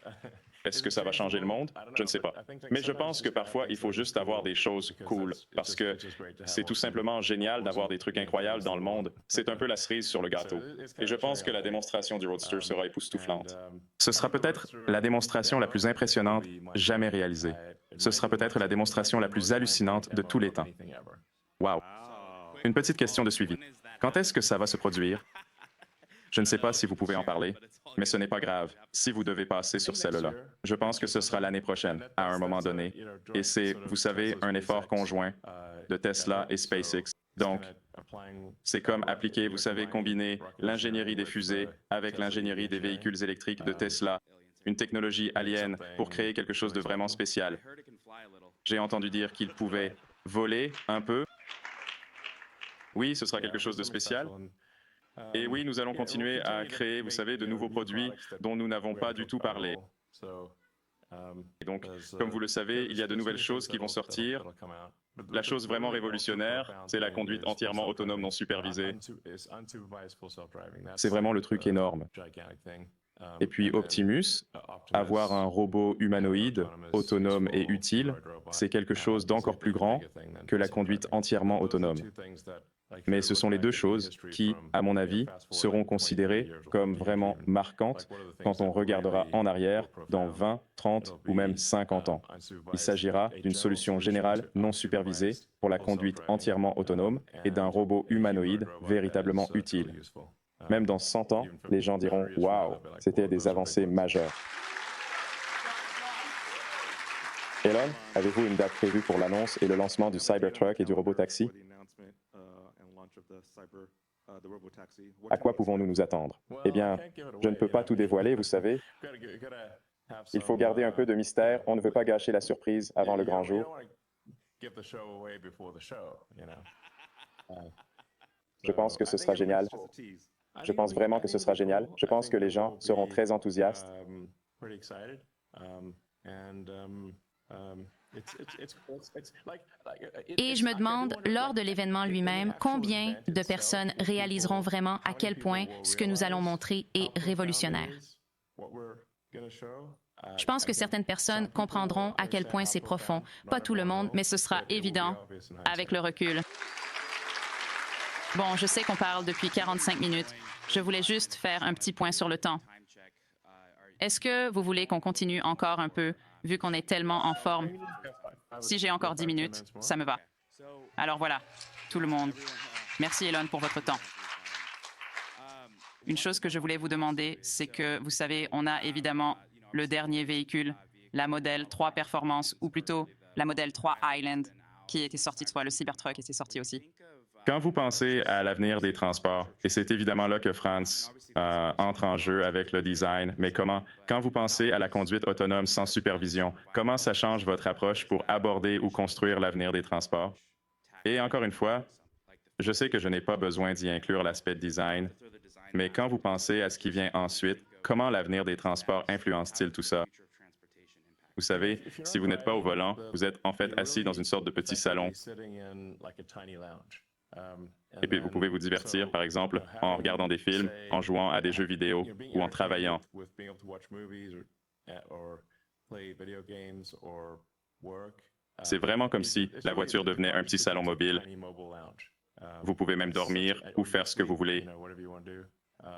Est-ce que ça va changer le monde? Je ne sais pas. Mais je pense que parfois, il faut juste avoir des choses cool, parce que c'est tout simplement génial d'avoir des trucs incroyables dans le monde. C'est un peu la cerise sur le gâteau. Et je pense que la démonstration du Roadster sera époustouflante. Ce sera peut-être la démonstration la plus impressionnante jamais réalisée. Ce sera peut-être la démonstration la plus hallucinante de tous les temps. Wow! Une petite question de suivi. Quand est-ce que ça va se produire? Je ne sais pas si vous pouvez en parler, mais ce n'est pas grave si vous devez passer sur celle-là. Je pense que ce sera l'année prochaine, à un moment donné. Et c'est, vous savez, un effort conjoint de Tesla et SpaceX. Donc, c'est comme appliquer, vous savez, combiner l'ingénierie des fusées avec l'ingénierie des véhicules électriques de Tesla, une technologie alien pour créer quelque chose de vraiment spécial. J'ai entendu dire qu'il pouvait voler un peu. Oui, ce sera quelque chose de spécial. Et oui, nous allons continuer à créer, vous savez, de nouveaux produits dont nous n'avons pas du tout parlé. Et donc, comme vous le savez, il y a de nouvelles choses qui vont sortir. La chose vraiment révolutionnaire, c'est la conduite entièrement autonome non supervisée. C'est vraiment le truc énorme. Et puis Optimus, avoir un robot humanoïde, autonome et utile, c'est quelque chose d'encore plus grand que la conduite entièrement autonome. Mais ce sont les deux choses qui, à mon avis, seront considérées comme vraiment marquantes quand on regardera en arrière dans 20, 30 ou même 50 ans. Il s'agira d'une solution générale non supervisée pour la conduite entièrement autonome et d'un robot humanoïde véritablement utile. Même dans 100 ans, les gens diront « Waouh, c'était des avancées majeures ». Elon, avez-vous une date prévue pour l'annonce et le lancement du Cybertruck et du robot-taxi? À quoi pouvons-nous nous attendre? Eh bien, je ne peux pas tout dévoiler, vous savez. Il faut garder un peu de mystère, on ne veut pas gâcher la surprise avant le grand jour. Je pense que ce sera génial. Je pense vraiment que ce sera génial. Je pense que les gens seront très enthousiastes. Et je me demande, lors de l'événement lui-même, combien de personnes réaliseront vraiment à quel point ce que nous allons montrer est révolutionnaire. Je pense que certaines personnes comprendront à quel point c'est profond. Pas tout le monde, mais ce sera évident avec le recul. Bon, je sais qu'on parle depuis 45 minutes. Je voulais juste faire un petit point sur le temps. Est-ce que vous voulez qu'on continue encore un peu, vu qu'on est tellement en forme? Si j'ai encore 10 minutes, ça me va. Alors voilà, tout le monde. Merci Elon pour votre temps. Une chose que je voulais vous demander, c'est que, vous savez, on a évidemment le dernier véhicule, la Model 3 Performance, ou plutôt la Model 3 Highland, qui était sortie, soit le Cybertruck était sorti aussi. Quand vous pensez à l'avenir des transports, et c'est évidemment là que France entre en jeu avec le design, mais quand vous pensez à la conduite autonome sans supervision, comment ça change votre approche pour aborder ou construire l'avenir des transports? Et encore une fois, je sais que je n'ai pas besoin d'y inclure l'aspect design, mais quand vous pensez à ce qui vient ensuite, comment l'avenir des transports influence-t-il tout ça? Vous savez, si vous n'êtes pas au volant, vous êtes en fait assis dans une sorte de petit salon. Et puis, vous pouvez vous divertir, par exemple, en regardant des films, en jouant à des jeux vidéo ou en travaillant. C'est vraiment comme si la voiture devenait un petit salon mobile. Vous pouvez même dormir ou faire ce que vous voulez.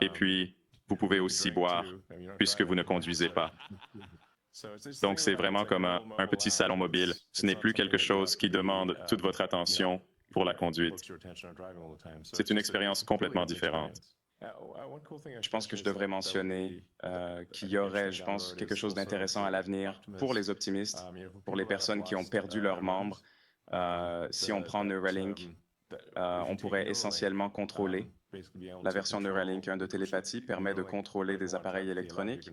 Et puis, vous pouvez aussi boire, puisque vous ne conduisez pas. Donc, c'est vraiment comme un petit salon mobile. Ce n'est plus quelque chose qui demande toute votre attention pour la conduite. C'est une expérience complètement différente. Je pense que je devrais mentionner qu'il y aurait, je pense, quelque chose d'intéressant à l'avenir pour les optimistes, pour les personnes qui ont perdu leurs membres. Si on prend Neuralink, on pourrait essentiellement contrôler. La version Neuralink 1 de télépathie permet de contrôler des appareils électroniques.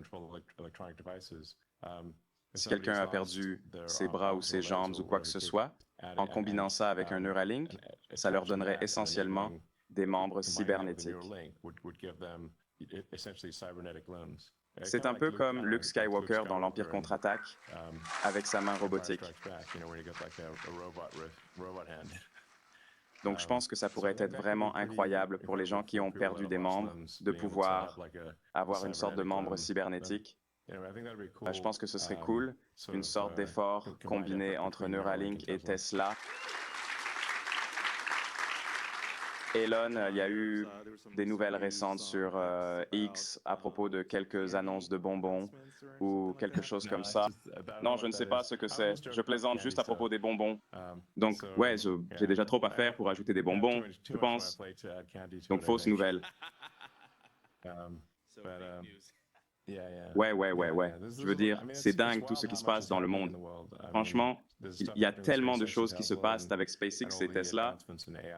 Si quelqu'un a perdu ses bras ou ses jambes ou quoi que ce soit, en combinant ça avec un Neuralink, ça leur donnerait essentiellement des membres cybernétiques. C'est un peu comme Luke Skywalker dans l'Empire contre-attaque, avec sa main robotique. Donc je pense que ça pourrait être vraiment incroyable pour les gens qui ont perdu des membres de pouvoir avoir une sorte de membre cybernétique. Je pense que ce serait cool, une sorte d'effort combiné entre Neuralink et Tesla. Elon, il y a eu des nouvelles récentes sur X à propos de quelques annonces de bonbons ou quelque chose comme ça. Non, je ne sais pas ce que c'est. Je plaisante juste à propos des bonbons. Donc, ouais, j'ai déjà trop à faire pour ajouter des bonbons, je pense. Donc, fausse nouvelle. Ouais. Je veux dire, c'est dingue tout ce qui se passe dans le monde. Franchement, il y a tellement de choses qui se passent avec SpaceX et Tesla,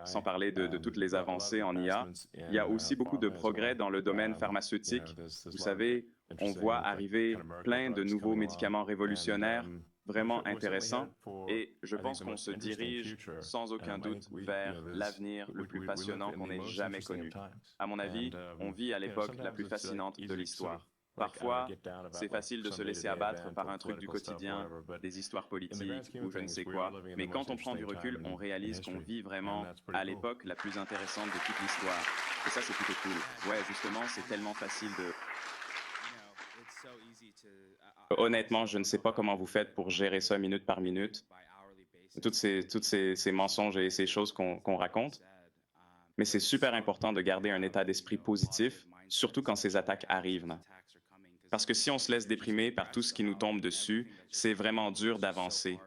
sans parler de toutes les avancées en IA. Il y a aussi beaucoup de progrès dans le domaine pharmaceutique. Vous savez, on voit arriver plein de nouveaux médicaments révolutionnaires, vraiment intéressants, et je pense qu'on se dirige sans aucun doute vers l'avenir le plus passionnant qu'on ait jamais connu. À mon avis, on vit à l'époque la plus fascinante de l'histoire. Parfois, c'est facile de se laisser abattre par un truc du quotidien, des histoires politiques ou je ne sais quoi, mais quand on prend du recul, on réalise qu'on vit vraiment à l'époque la plus intéressante de toute l'histoire. Et ça, c'est plutôt cool. Ouais, justement, c'est tellement facile de... Honnêtement, je ne sais pas comment vous faites pour gérer ça minute par minute, toutes ces mensonges et ces choses qu'on raconte, mais c'est super important de garder un état d'esprit positif, surtout quand ces attaques arrivent. Parce que si on se laisse déprimer par tout ce qui nous tombe dessus, c'est vraiment dur d'avancer.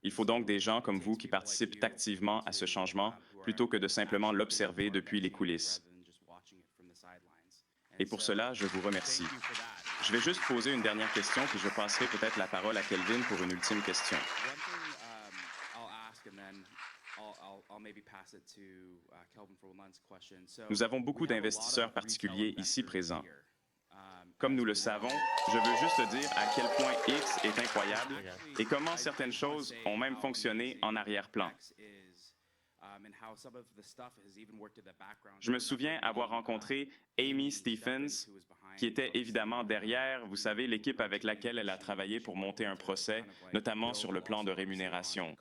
Il faut donc des gens comme vous qui participent activement à ce changement plutôt que de simplement l'observer depuis les coulisses. Et pour cela, je vous remercie. Je vais juste poser une dernière question, puis je passerai peut-être la parole à Kelvin pour une ultime question. Nous avons beaucoup d'investisseurs particuliers ici présents. Comme nous le savons, je veux juste dire à quel point X est incroyable et comment certaines choses ont même fonctionné en arrière-plan. Je me souviens avoir rencontré Amy Stephens, qui était évidemment derrière, vous savez, l'équipe avec laquelle elle a travaillé pour monter un procès, notamment sur le plan de rémunération.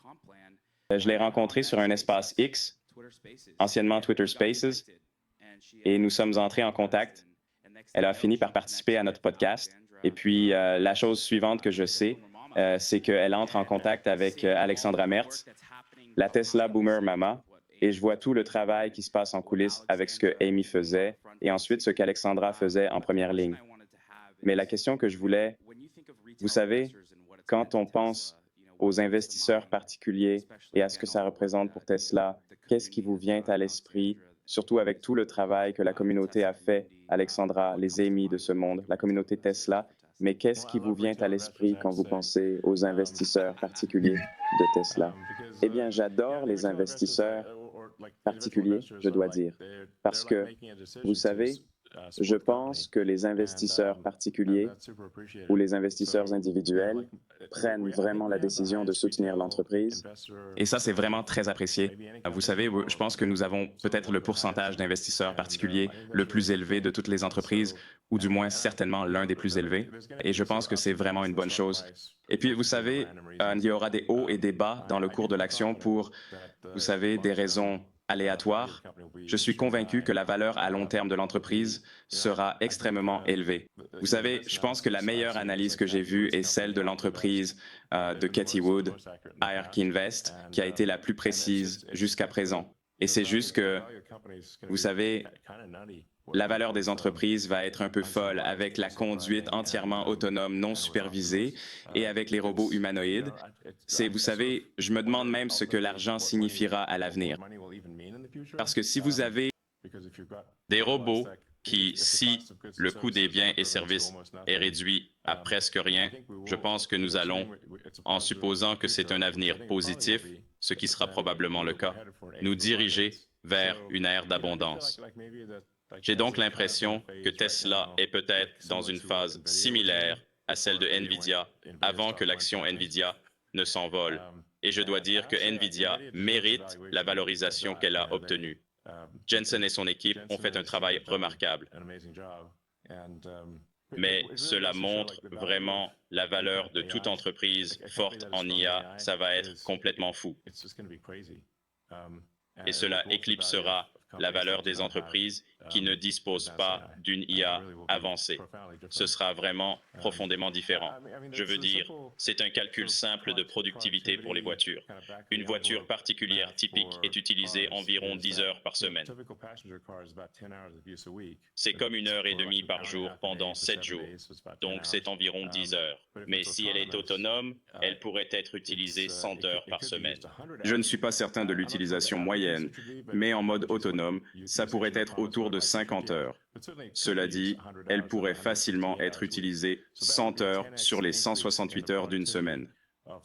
Je l'ai rencontrée sur un espace X, anciennement Twitter Spaces, et nous sommes entrés en contact. Elle a fini par participer à notre podcast. Et puis, la chose suivante que je sais, c'est qu'elle entre en contact avec Alexandra Merz, la Tesla Boomer Mama, et je vois tout le travail qui se passe en coulisses avec ce que Amy faisait et ensuite ce qu'Alexandra faisait en première ligne. Mais la question que je voulais, vous savez, quand on pense aux investisseurs particuliers et à ce que ça représente pour Tesla, qu'est-ce qui vous vient à l'esprit, surtout avec tout le travail que la communauté a fait, Alexandra, les Amy de ce monde, la communauté Tesla, mais qu'est-ce qui vous vient à l'esprit quand vous pensez aux investisseurs particuliers de Tesla? Eh bien, j'adore les investisseurs particuliers, je dois dire, parce que, vous savez, je pense que les investisseurs particuliers ou les investisseurs individuels prennent vraiment la décision de soutenir l'entreprise. Et ça, c'est vraiment très apprécié. Vous savez, je pense que nous avons peut-être le pourcentage d'investisseurs particuliers le plus élevé de toutes les entreprises, ou du moins certainement l'un des plus élevés. Et je pense que c'est vraiment une bonne chose. Et puis, vous savez, il y aura des hauts et des bas dans le cours de l'action pour, vous savez, des raisons aléatoires. Je suis convaincu que la valeur à long terme de l'entreprise sera extrêmement élevée. Vous savez, je pense que la meilleure analyse que j'ai vue est celle de l'entreprise de Cathie Wood, ARK Invest, qui a été la plus précise jusqu'à présent. Et c'est juste que, vous savez, la valeur des entreprises va être un peu folle avec la conduite entièrement autonome, non supervisée, et avec les robots humanoïdes. Vous savez, je me demande même ce que l'argent signifiera à l'avenir. Parce que si vous avez des robots qui, si le coût des biens et services est réduit à presque rien, je pense que nous allons, en supposant que c'est un avenir positif, ce qui sera probablement le cas, nous diriger vers une ère d'abondance. J'ai donc l'impression que Tesla est peut-être dans une phase similaire à celle de NVIDIA avant que l'action NVIDIA ne s'envole. Et je dois dire que NVIDIA mérite la valorisation qu'elle a obtenue. Jensen et son équipe ont fait un travail remarquable. Mais cela montre vraiment la valeur de toute entreprise forte en IA. Ça va être complètement fou. Et cela éclipsera la valeur des entreprises qui ne disposent pas d'une IA avancée. Ce sera vraiment profondément différent. Je veux dire, c'est un calcul simple de productivité pour les voitures. Une voiture particulière typique est utilisée environ 10 heures par semaine. C'est comme 1h30 par jour pendant 7 jours. Donc, c'est environ 10 heures. Mais si elle est autonome, elle pourrait être utilisée 100 heures par semaine. Je ne suis pas certain de l'utilisation moyenne, mais en mode autonome, ça pourrait être autour de 50 heures. Cela dit, elle pourrait facilement être utilisée 100 heures sur les 168 heures d'une semaine,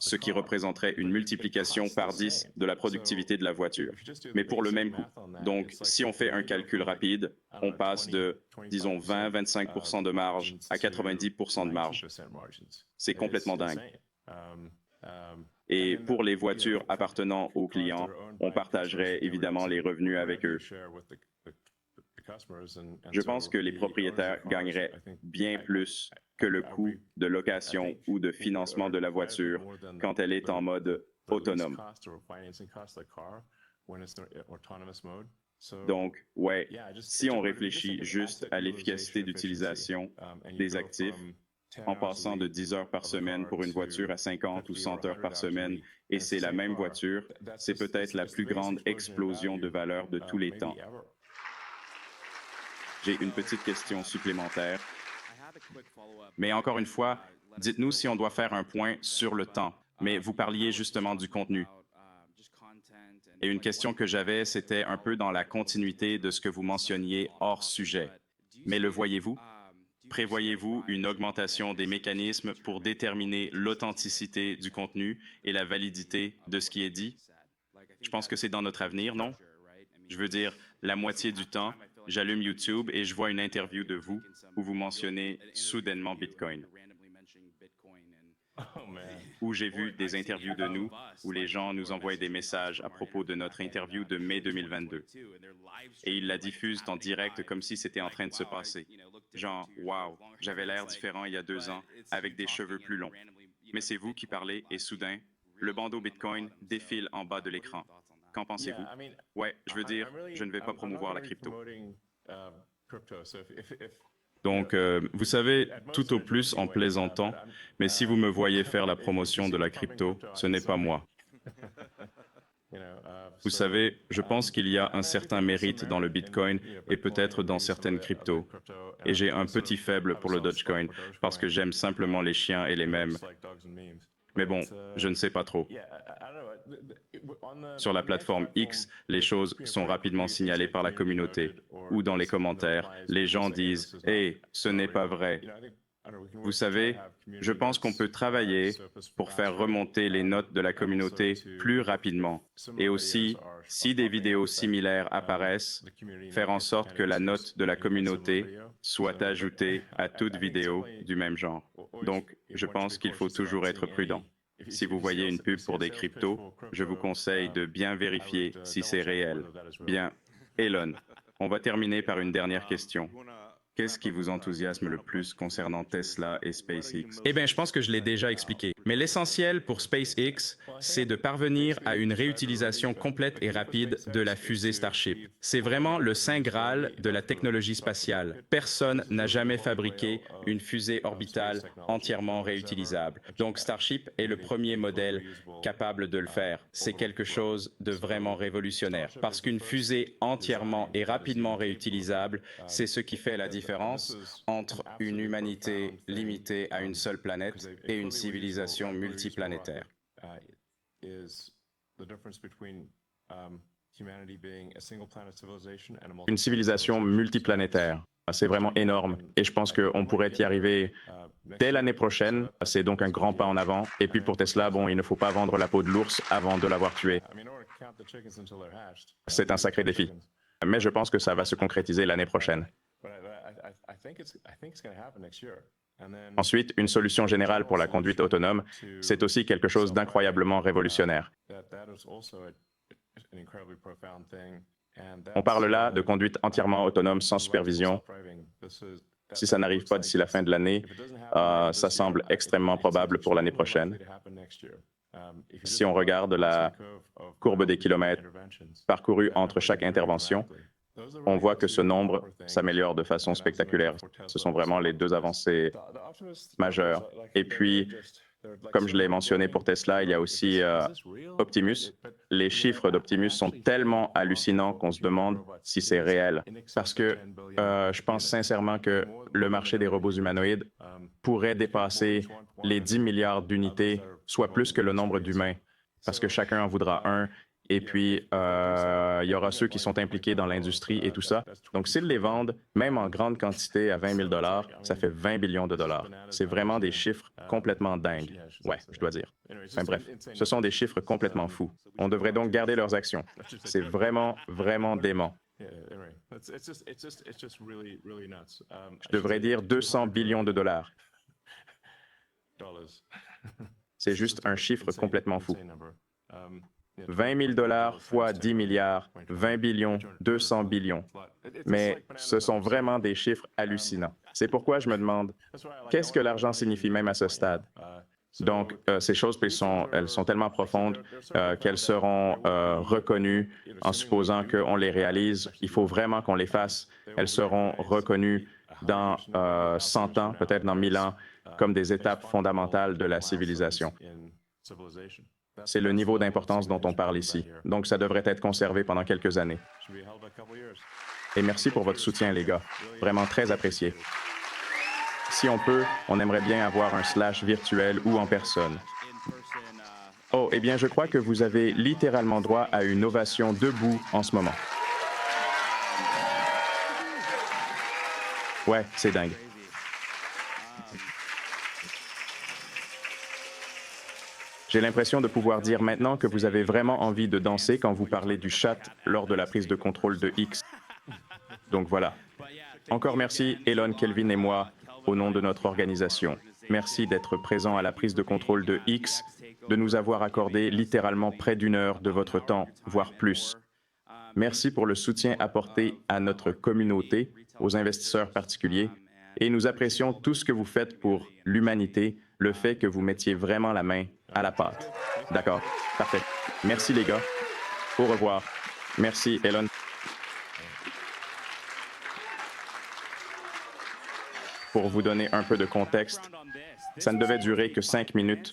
ce qui représenterait une multiplication par 10 de la productivité de la voiture, mais pour le même coût. Donc, si on fait un calcul rapide, on passe de, disons, 20-25% de marge à 90% de marge. C'est complètement dingue. Et pour les voitures appartenant aux clients, on partagerait évidemment les revenus avec eux. Je pense que les propriétaires gagneraient bien plus que le coût de location ou de financement de la voiture quand elle est en mode autonome. Donc, ouais, si on réfléchit juste à l'efficacité d'utilisation des actifs, en passant de 10 heures par semaine pour une voiture à 50 ou 100 heures par semaine, et c'est la même voiture, c'est peut-être la plus grande explosion de valeur de tous les temps. J'ai une petite question supplémentaire. Mais encore une fois, dites-nous si on doit faire un point sur le temps. Mais vous parliez justement du contenu. Et une question que j'avais, c'était un peu dans la continuité de ce que vous mentionniez hors sujet. Mais le voyez-vous? Prévoyez-vous une augmentation des mécanismes pour déterminer l'authenticité du contenu et la validité de ce qui est dit? Je pense que c'est dans notre avenir, non? Je veux dire, la moitié du temps, j'allume YouTube et je vois une interview de vous où vous mentionnez soudainement Bitcoin. Où j'ai vu des interviews de nous où les gens nous envoient des messages à propos de notre interview de mai 2022. Et ils la diffusent en direct comme si c'était en train de se passer. Genre, wow, j'avais l'air différent il y a 2 ans, avec des cheveux plus longs. Mais c'est vous qui parlez et soudain, le bandeau Bitcoin défile en bas de l'écran. Qu'en pensez-vous? Ouais, je veux dire, je ne vais pas promouvoir la crypto. Donc, vous savez, tout au plus en plaisantant, mais si vous me voyez faire la promotion de la crypto, ce n'est pas moi. Vous savez, je pense qu'il y a un certain mérite dans le Bitcoin et peut-être dans certaines cryptos. Et j'ai un petit faible pour le Dogecoin parce que j'aime simplement les chiens et les mèmes. Mais bon, je ne sais pas trop. Sur la plateforme X, les choses sont rapidement signalées par la communauté, ou dans les commentaires, les gens disent « Hey, ce n'est pas vrai ». Vous savez, je pense qu'on peut travailler pour faire remonter les notes de la communauté plus rapidement. Et aussi, si des vidéos similaires apparaissent, faire en sorte que la note de la communauté soit ajoutée à toute vidéo du même genre. Donc, je pense qu'il faut toujours être prudent. Si vous voyez une pub pour des cryptos, je vous conseille de bien vérifier si c'est réel. Bien, Elon, on va terminer par une dernière question. Qu'est-ce qui vous enthousiasme le plus concernant Tesla et SpaceX? Eh bien, je pense que je l'ai déjà expliqué. Mais l'essentiel pour SpaceX, c'est de parvenir à une réutilisation complète et rapide de la fusée Starship. C'est vraiment le saint Graal de la technologie spatiale. Personne n'a jamais fabriqué une fusée orbitale entièrement réutilisable. Donc Starship est le premier modèle capable de le faire. C'est quelque chose de vraiment révolutionnaire. Parce qu'une fusée entièrement et rapidement réutilisable, c'est ce qui fait la différence entre une humanité limitée à une seule planète et une civilisation multiplanétaire. Une civilisation multiplanétaire. C'est vraiment énorme et je pense qu'on pourrait y arriver dès l'année prochaine. C'est donc un grand pas en avant. Et puis pour Tesla, bon, il ne faut pas vendre la peau de l'ours avant de l'avoir tué. C'est un sacré défi. Mais je pense que ça va se concrétiser l'année prochaine. Ensuite, une solution générale pour la conduite autonome, c'est aussi quelque chose d'incroyablement révolutionnaire. On parle là de conduite entièrement autonome sans supervision. Si ça n'arrive pas d'ici la fin de l'année, ça semble extrêmement probable pour l'année prochaine. Si on regarde la courbe des kilomètres parcourus entre chaque intervention, on voit que ce nombre s'améliore de façon spectaculaire. Ce sont vraiment les deux avancées majeures. Et puis, comme je l'ai mentionné pour Tesla, il y a aussi Optimus. Les chiffres d'Optimus sont tellement hallucinants qu'on se demande si c'est réel. Parce que je pense sincèrement que le marché des robots humanoïdes pourrait dépasser les 10 milliards d'unités, soit plus que le nombre d'humains, parce que chacun en voudra un. Et puis, il y aura ceux qui sont impliqués dans l'industrie et tout ça. Donc, s'ils les vendent, même en grande quantité à 20 000 $, ça fait 20 billions de dollars. C'est vraiment des chiffres complètement dingues. Ouais, je dois dire. Enfin bref, ce sont des chiffres complètement fous. On devrait donc garder leurs actions. C'est vraiment, vraiment dément. Je devrais dire 200 billions de dollars. C'est juste un chiffre complètement fou. 20 000 $ fois 10 milliards, 20 billions, 200 billions. Mais ce sont vraiment des chiffres hallucinants. C'est pourquoi je me demande, qu'est-ce que l'argent signifie même à ce stade? Donc, ces choses, elles sont tellement profondes qu'elles seront reconnues en supposant qu'on les réalise. Il faut vraiment qu'on les fasse. Elles seront reconnues dans 100 ans, peut-être dans 1000 ans, comme des étapes fondamentales de la civilisation. C'est le niveau d'importance dont on parle ici. Donc, ça devrait être conservé pendant quelques années. Et merci pour votre soutien, les gars. Vraiment très apprécié. Si on peut, on aimerait bien avoir un slash virtuel ou en personne. Oh, eh bien, je crois que vous avez littéralement droit à une ovation debout en ce moment. Ouais, c'est dingue. J'ai l'impression de pouvoir dire maintenant que vous avez vraiment envie de danser quand vous parlez du chat lors de la prise de contrôle de X. Donc voilà. Encore merci, Elon, Kelvin et moi, au nom de notre organisation. Merci d'être présent à la prise de contrôle de X, de nous avoir accordé littéralement près d'une heure de votre temps, voire plus. Merci pour le soutien apporté à notre communauté, aux investisseurs particuliers, et nous apprécions tout ce que vous faites pour l'humanité, le fait que vous mettiez vraiment la main à la pâte. D'accord, parfait. Merci les gars. Au revoir. Merci Elon. Pour vous donner un peu de contexte, ça ne devait durer que 5 minutes.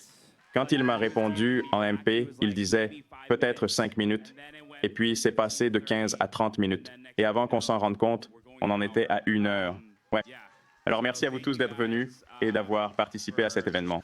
Quand il m'a répondu en MP, il disait peut-être 5 minutes, et puis c'est passé de 15 à 30 minutes. Et avant qu'on s'en rende compte, on en était à 1 heure. Ouais. Alors merci à vous tous d'être venus et d'avoir participé à cet événement.